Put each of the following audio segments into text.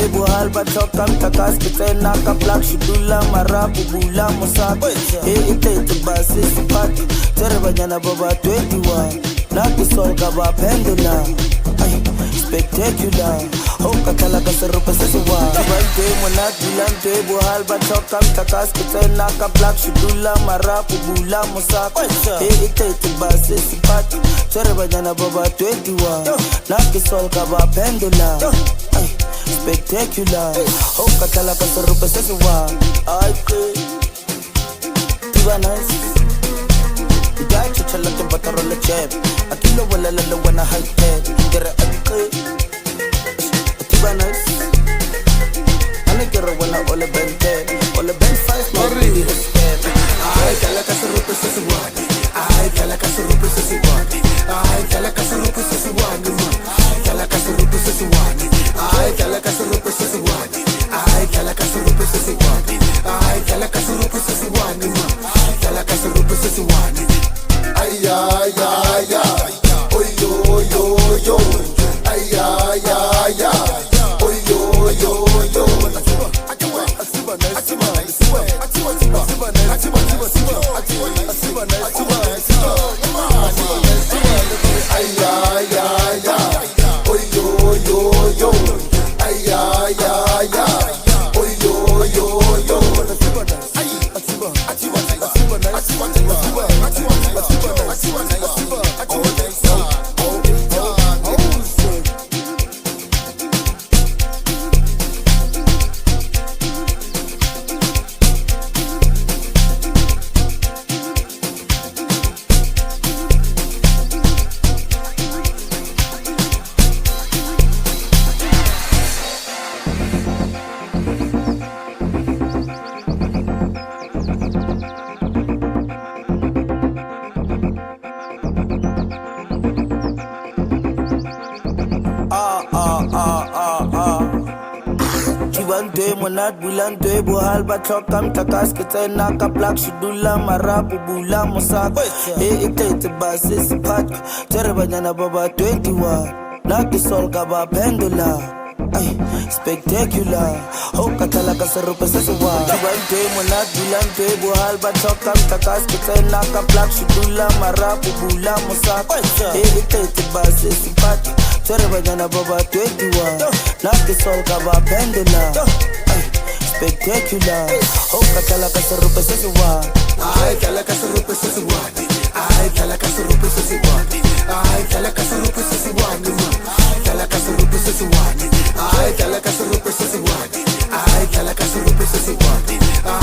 Nthwe halba thloka motlakase tsena ka black shudulla marapo Bula musako ithetse basi siphatha Tshwere banyana ba 21 nakisolka ba phendula spectacular Focalistic serope sesuwa Nthwe monate Nthwe halba thloka motlakase tsena ka black shudulla marapo Bula musako ithetse basi siphatha Tshwere banyana ba 21 nakisolka ba phendula spectacular Focalistic serope sesuwa Thiba nice Hayi chechella tembatarole chep akilo walala wana high tech kere Thiba nice ane kere wana Ole Ben Ole Ben 5 Bari ay kala kaserope sesuwani ay kala kaserope sesuwani ay kala kaserope sesuwani kala kaserope sesuwani ay kala kaserope sesuwani ay kala kaserope sesuwani ay kala kaserope sesuwani kala kaserope sesuwani ay ay ay ay oy yo yo yo ay ay ay ay oy yo yo yo Nthwe monate Bula Nthwe halba thloka motlakase tsena ka black shudulla marapo Bula musako ithetse basi siphatha Tshwere banyana ba 21 nakisolka ba phendula spectacular Focalistic serope sesuwa Nthwe monate Bula Nthwe halba thloka motlakase tsena ka black shudulla marapo Bula musako ithetse basi siphatha Tshwere banyana ba 21 nakisolka ba phendula spectacular Focalistic serope sesuwa ay kala kaserope sesuwa ay kala kaserope sesuwa ay kala kaserope sesuwa kala kaserope sesuwa ay kala kaserope sesuwa ay kala kaserope sesuwa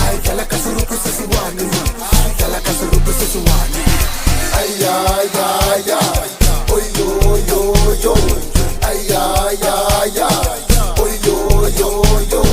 ay kala kaserope sesuwa kala kaserope sesuwa ay ay ay ay oy yo yo yo ay ay ay ay oy yo yo yo